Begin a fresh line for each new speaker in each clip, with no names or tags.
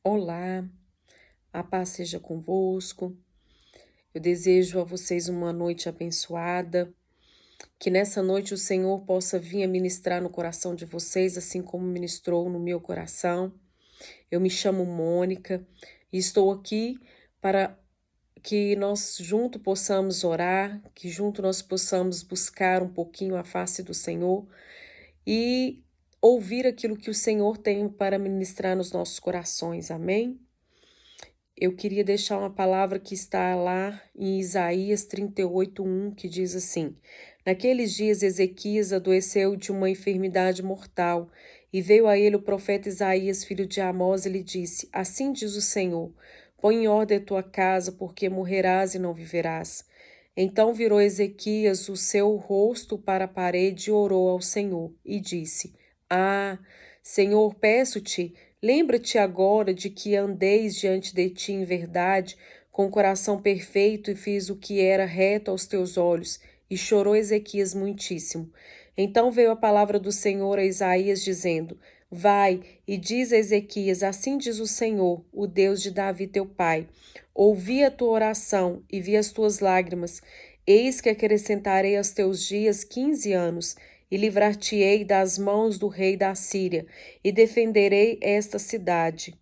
Olá, a paz seja convosco. Eu desejo a vocês uma noite abençoada, que nessa noite o Senhor possa vir a ministrar no coração de vocês, assim como ministrou no meu coração. Eu me chamo Mônica e estou aqui para que nós junto possamos orar, que junto nós possamos buscar um pouquinho a face do Senhor e ouvir aquilo que o Senhor tem para ministrar nos nossos corações. Amém? Eu queria deixar uma palavra que está lá em Isaías 38:1, que diz assim: Naqueles dias Ezequias adoeceu de uma enfermidade mortal, e veio a ele o profeta Isaías, filho de Amós, e lhe disse: Assim diz o Senhor: Põe em ordem a tua casa, porque morrerás e não viverás. Então virou Ezequias o seu rosto para a parede e orou ao Senhor, e disse: Ah, Senhor, peço-te, lembra-te agora de que andeis diante de ti em verdade, com coração perfeito, e fiz o que era reto aos teus olhos. E chorou Ezequias muitíssimo. Então veio a palavra do Senhor a Isaías, dizendo: Vai e diz a Ezequias: Assim diz o Senhor, o Deus de Davi teu pai: Ouvi a tua oração e vi as tuas lágrimas. Eis que acrescentarei aos teus dias 15 anos, e livrar-te-ei das mãos do rei da Síria, e defenderei esta cidade.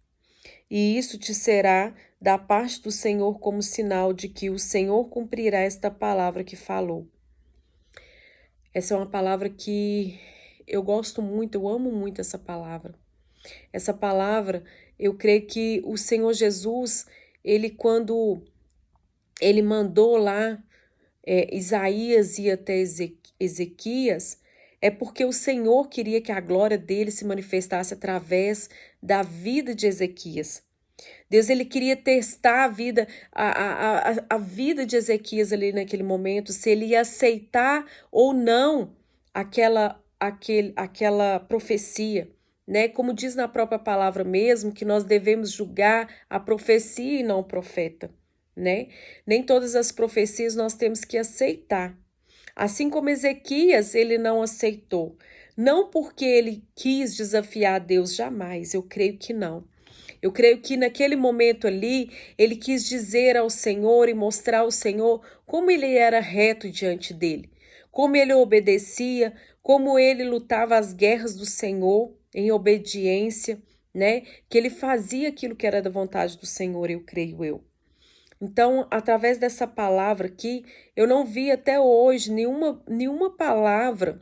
E isso te será da parte do Senhor como sinal de que o Senhor cumprirá esta palavra que falou. Essa é uma palavra que eu gosto muito, eu amo muito essa palavra. Essa palavra, eu creio que o Senhor Jesus, quando ele mandou lá Isaías ir até Ezequias, é porque o Senhor queria que a glória dele se manifestasse através da vida de Ezequias. Deus, ele queria testar a vida de Ezequias ali naquele momento, se ele ia aceitar ou não aquela profecia, né? Como diz na própria palavra mesmo, que nós devemos julgar a profecia e não o profeta, né? Nem todas as profecias nós temos que aceitar. Assim como Ezequias, ele não aceitou. Não porque ele quis desafiar Deus, jamais, eu creio que não. Eu creio que naquele momento ali, ele quis dizer ao Senhor e mostrar ao Senhor como ele era reto diante dele, como ele obedecia, como ele lutava as guerras do Senhor em obediência, né? Que ele fazia aquilo que era da vontade do Senhor, eu creio eu. Então, através dessa palavra aqui, eu não vi até hoje nenhuma palavra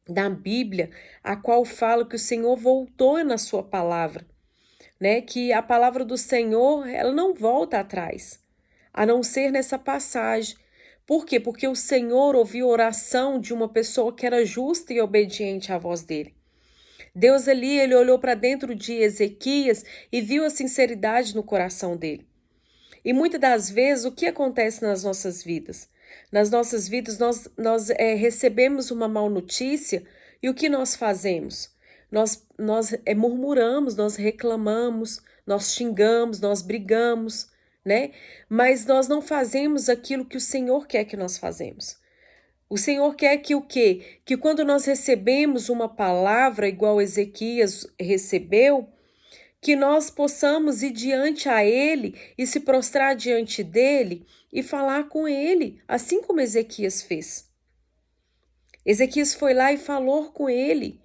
da Bíblia a qual fala que o Senhor voltou na sua palavra, né? Que a palavra do Senhor, ela não volta atrás, a não ser nessa passagem. Por quê? Porque o Senhor ouviu a oração de uma pessoa que era justa e obediente à voz dele. Deus ali, ele olhou para dentro de Ezequias e viu a sinceridade no coração dele. E muitas das vezes, o que acontece nas nossas vidas? Nas nossas vidas, nós recebemos uma mal notícia e o que nós fazemos? Nós murmuramos, nós reclamamos, nós xingamos, nós brigamos, né? Mas nós não fazemos aquilo que o Senhor quer que nós fazemos. O Senhor quer que o quê? Que quando nós recebemos uma palavra igual Ezequias recebeu, que nós possamos ir diante a Ele e se prostrar diante dele e falar com Ele, assim como Ezequias fez. Ezequias foi lá e falou com Ele.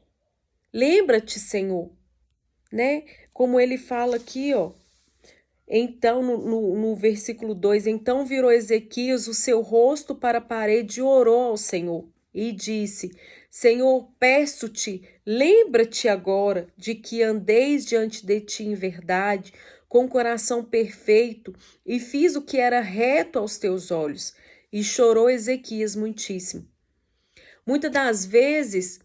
Lembra-te, Senhor, né? Como ele fala aqui, ó. Então, no versículo 2, então virou Ezequias o seu rosto para a parede e orou ao Senhor e disse: Senhor, peço-te, lembra-te agora de que andeis diante de ti em verdade, com coração perfeito, e fiz o que era reto aos teus olhos. E chorou Ezequias muitíssimo. Muitas das vezes,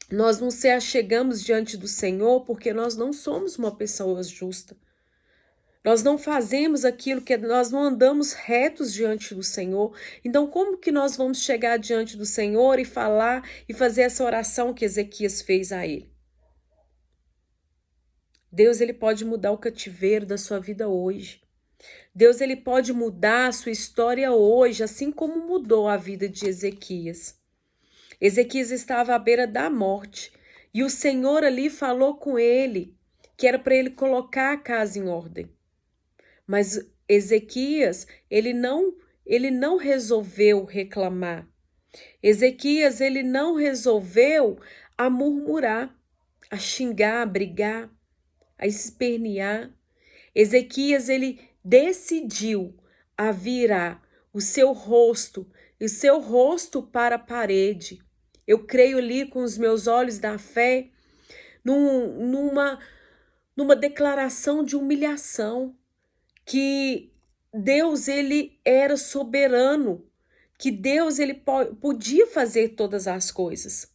nós não se achegamos diante do Senhor porque nós não somos uma pessoa justa. Nós não fazemos aquilo que nós não andamos retos diante do Senhor. Então, como que nós vamos chegar diante do Senhor e falar e fazer essa oração que Ezequias fez a ele? Deus, ele pode mudar o cativeiro da sua vida hoje. Deus, ele pode mudar a sua história hoje, assim como mudou a vida de Ezequias. Ezequias estava à beira da morte e o Senhor ali falou com ele. que era para ele colocar a casa em ordem. Mas Ezequias, ele não resolveu reclamar. Ezequias, ele não resolveu a murmurar, a xingar, a brigar, a espernear. Ezequias, ele decidiu a virar o seu rosto para a parede. Eu creio ali com os meus olhos da fé, numa declaração de humilhação, que Deus, ele era soberano, que Deus, ele podia fazer todas as coisas.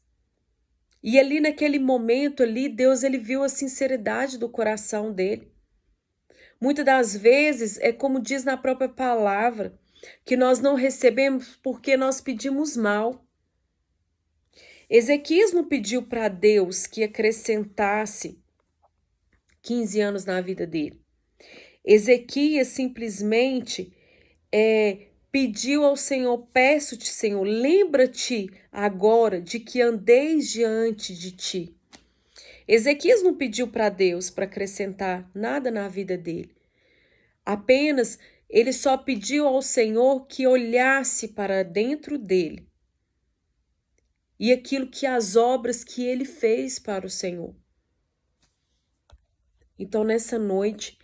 E ali naquele momento ali, Deus, ele viu a sinceridade do coração dele. Muitas das vezes, é como diz na própria palavra, que nós não recebemos porque nós pedimos mal. Ezequias não pediu para Deus que acrescentasse 15 anos na vida dele. Ezequias simplesmente pediu ao Senhor, peço-te, Senhor, lembra-te agora de que andeis diante de ti. Ezequias não pediu para Deus para acrescentar nada na vida dele. Apenas ele só pediu ao Senhor que olhasse para dentro dele e aquilo que as obras que ele fez para o Senhor. Então, nessa noite,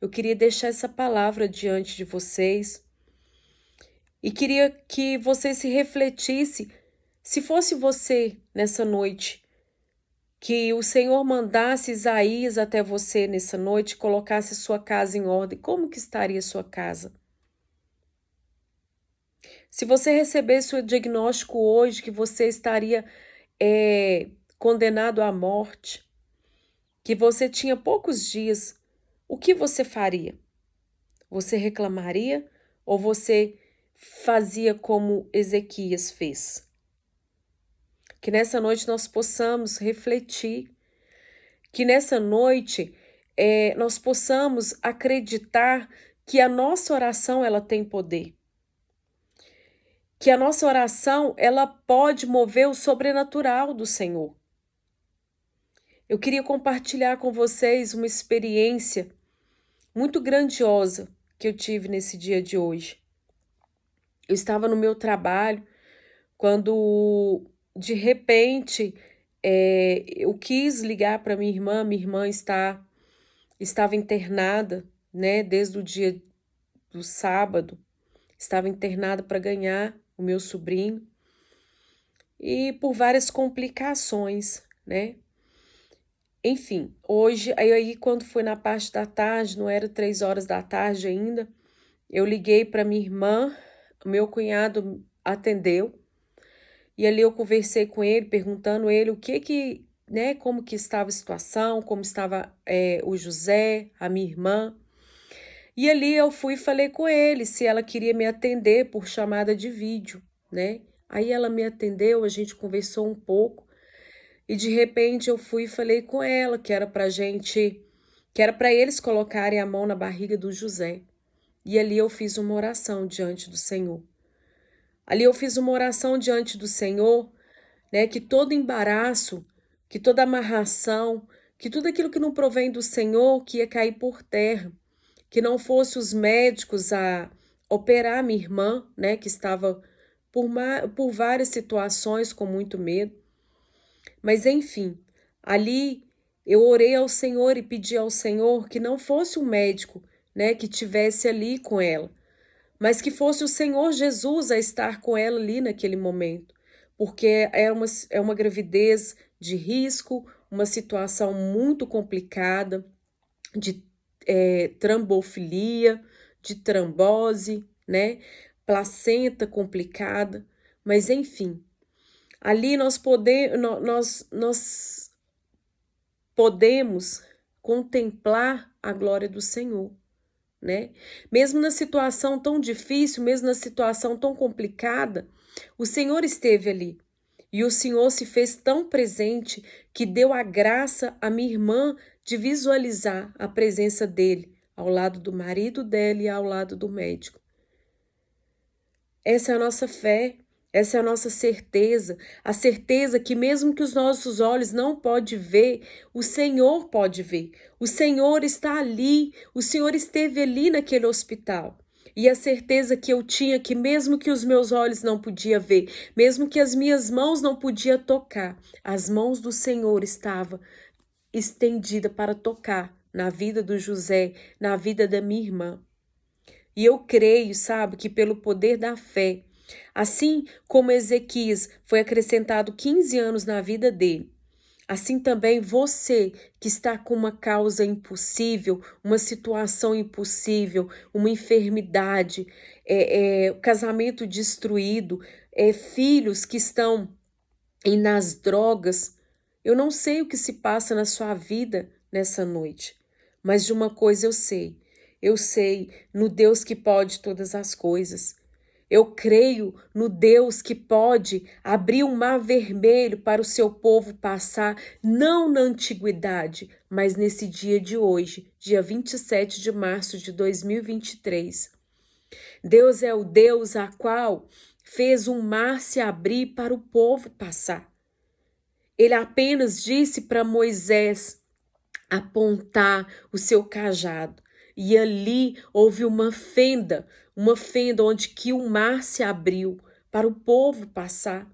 eu queria deixar essa palavra diante de vocês e queria que você se refletisse, se fosse você nessa noite, que o Senhor mandasse Isaías até você nessa noite, colocasse sua casa em ordem, como que estaria sua casa? Se você recebesse o diagnóstico hoje que você estaria condenado à morte, que você tinha poucos dias, o que você faria? Você reclamaria ou você fazia como Ezequias fez? Que nessa noite nós possamos refletir, que nessa noite nós possamos acreditar que a nossa oração ela tem poder. Que a nossa oração ela pode mover o sobrenatural do Senhor. Eu queria compartilhar com vocês uma experiência muito grandiosa que eu tive nesse dia de hoje. Eu estava no meu trabalho quando, de repente, eu quis ligar para minha irmã estava internada, né, desde o dia do sábado, estava internada para ganhar o meu sobrinho e por várias complicações, né? Enfim, hoje, aí quando foi na parte da tarde, não era 3 horas da tarde ainda, eu liguei para minha irmã, meu cunhado atendeu, e ali eu conversei com ele, perguntando ele o que, né, como que estava a situação, como estava o José, a minha irmã. E ali eu fui e falei com ele se ela queria me atender por chamada de vídeo, né? Aí ela me atendeu, a gente conversou um pouco, e de repente eu fui e falei com ela que era para eles colocarem a mão na barriga do José. E ali eu fiz uma oração diante do Senhor. Ali eu fiz uma oração diante do Senhor, né, que todo embaraço, que toda amarração, que tudo aquilo que não provém do Senhor que ia cair por terra, que não fosse os médicos a operar minha irmã, né, que estava por várias situações com muito medo. Mas enfim, ali eu orei ao Senhor e pedi ao Senhor que não fosse um médico, né, que tivesse ali com ela, mas que fosse o Senhor Jesus a estar com ela ali naquele momento, porque é uma gravidez de risco, uma situação muito complicada, de trombofilia, de trombose, né, placenta complicada, mas enfim, ali nós podemos contemplar a glória do Senhor, né? Mesmo na situação tão difícil, mesmo na situação tão complicada, o Senhor esteve ali. E o Senhor se fez tão presente que deu a graça à minha irmã de visualizar a presença dele ao lado do marido dela e ao lado do médico. Essa é a nossa fé, Essa é a nossa certeza, a certeza que mesmo que os nossos olhos não podem ver, o Senhor pode ver. O Senhor está ali, o Senhor esteve ali naquele hospital. E a certeza que eu tinha que mesmo que os meus olhos não podiam ver, mesmo que as minhas mãos não podiam tocar, as mãos do Senhor estavam estendidas para tocar na vida do José, na vida da minha irmã. E eu creio, sabe, que pelo poder da fé, assim como Ezequias foi acrescentado 15 anos na vida dele, assim também você que está com uma causa impossível, uma situação impossível, uma enfermidade, casamento destruído, filhos que estão nas drogas. Eu não sei o que se passa na sua vida nessa noite, mas de uma coisa eu sei. Eu sei no Deus que pode todas as coisas. Eu creio no Deus que pode abrir um mar vermelho para o seu povo passar, não na antiguidade, mas nesse dia de hoje, dia 27 de março de 2023. Deus é o Deus a qual fez um mar se abrir para o povo passar. Ele apenas disse para Moisés apontar o seu cajado. E ali houve uma fenda onde que o mar se abriu para o povo passar.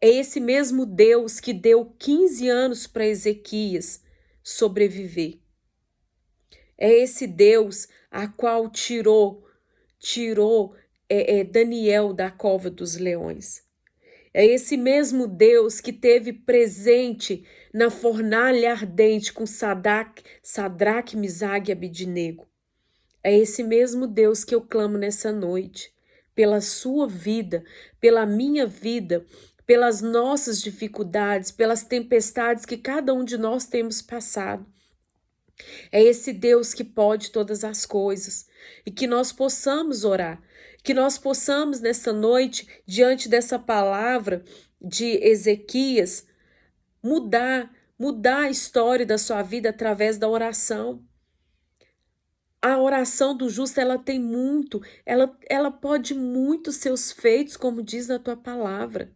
É esse mesmo Deus que deu 15 anos para Ezequias sobreviver. É esse Deus a qual tirou Daniel da cova dos leões. É esse mesmo Deus que teve presente na fornalha ardente com Sadraque, Misague e Abidnego. É esse mesmo Deus que eu clamo nessa noite, pela sua vida, pela minha vida, pelas nossas dificuldades, pelas tempestades que cada um de nós temos passado. É esse Deus que pode todas as coisas e que nós possamos orar, que nós possamos nessa noite, diante dessa palavra de Ezequias, mudar a história da sua vida através da oração. A oração do justo, ela tem muito, ela pode muito seus feitos, como diz na tua palavra.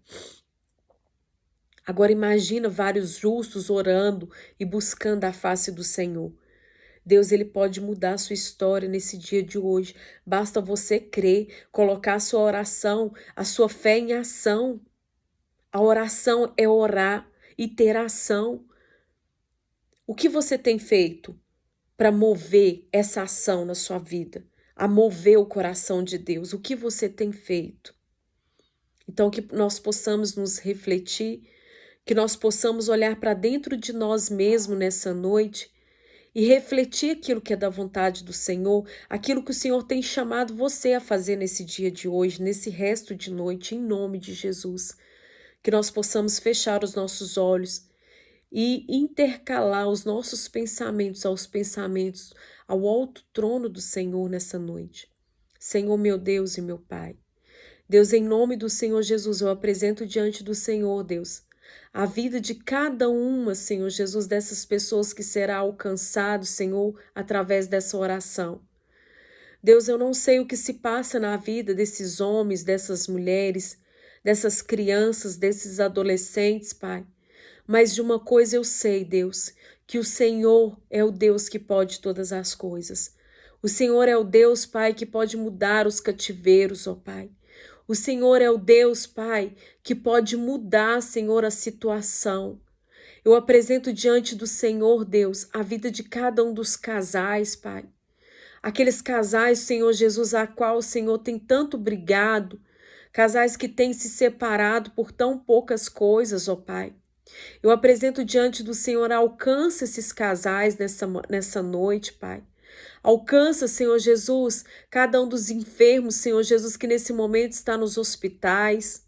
Agora imagina vários justos orando e buscando a face do Senhor. Deus, ele pode mudar a sua história nesse dia de hoje. Basta você crer, colocar a sua oração, a sua fé em ação. A oração é orar e ter ação. O que você tem feito para mover essa ação na sua vida? A mover o coração de Deus? O que você tem feito? Então, que nós possamos nos refletir, que nós possamos olhar para dentro de nós mesmos nessa noite e refletir aquilo que é da vontade do Senhor, aquilo que o Senhor tem chamado você a fazer nesse dia de hoje, nesse resto de noite, em nome de Jesus. Que nós possamos fechar os nossos olhos e intercalar os nossos pensamentos aos pensamentos, ao alto trono do Senhor nessa noite. Senhor, meu Deus e meu Pai. Deus, em nome do Senhor Jesus, eu apresento diante do Senhor, Deus, a vida de cada uma, Senhor Jesus, dessas pessoas que será alcançado, Senhor, através dessa oração. Deus, eu não sei o que se passa na vida desses homens, dessas mulheres, dessas crianças, desses adolescentes, Pai. Mas de uma coisa eu sei, Deus, que o Senhor é o Deus que pode todas as coisas. O Senhor é o Deus, Pai, que pode mudar os cativeiros, ó Pai. O Senhor é o Deus, Pai, que pode mudar, Senhor, a situação. Eu apresento diante do Senhor, Deus, a vida de cada um dos casais, Pai. Aqueles casais, Senhor Jesus, a qual o Senhor tem tanto brigado, casais que têm se separado por tão poucas coisas, ó Pai. Eu apresento diante do Senhor, alcança esses casais nessa noite, Pai. Alcança, Senhor Jesus, cada um dos enfermos, Senhor Jesus, que nesse momento está nos hospitais.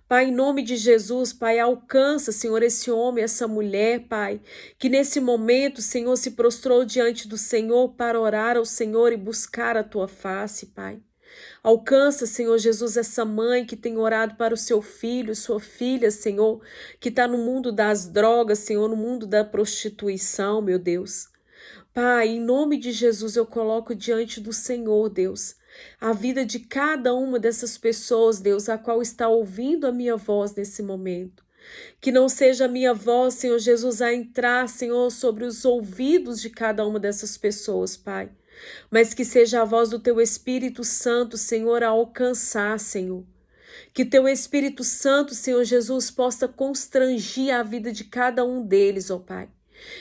Pai, em nome de Jesus, Pai, alcança, Senhor, esse homem, essa mulher, Pai, que nesse momento, Senhor, se prostrou diante do Senhor para orar ao Senhor e buscar a Tua face, Pai. Alcança, Senhor Jesus, essa mãe que tem orado para o seu filho, sua filha, Senhor, que está no mundo das drogas, Senhor, no mundo da prostituição, meu Deus. Pai, em nome de Jesus, eu coloco diante do Senhor, Deus, a vida de cada uma dessas pessoas, Deus, a qual está ouvindo a minha voz nesse momento. Que não seja a minha voz, Senhor Jesus, a entrar, Senhor, sobre os ouvidos de cada uma dessas pessoas, Pai. Mas que seja a voz do Teu Espírito Santo, Senhor, a alcançar, Senhor. Que Teu Espírito Santo, Senhor Jesus, possa constrangir a vida de cada um deles, ó Pai.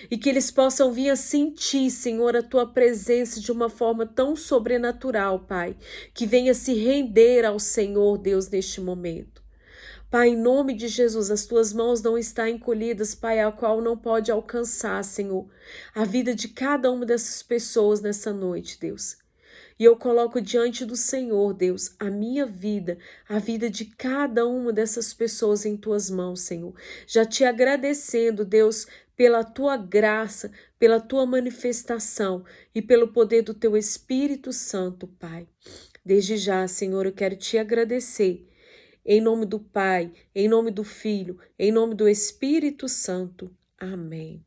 E que eles possam vir a sentir, Senhor, a Tua presença de uma forma tão sobrenatural, Pai. Que venha se render ao Senhor, Deus, neste momento. Pai, em nome de Jesus, as Tuas mãos não estão encolhidas, Pai, a qual não pode alcançar, Senhor, a vida de cada uma dessas pessoas nessa noite, Deus. E eu coloco diante do Senhor, Deus, a minha vida, a vida de cada uma dessas pessoas em Tuas mãos, Senhor. Já te agradecendo, Deus, pela Tua graça, pela Tua manifestação e pelo poder do Teu Espírito Santo, Pai. Desde já, Senhor, eu quero te agradecer. Em nome do Pai, em nome do Filho, em nome do Espírito Santo. Amém.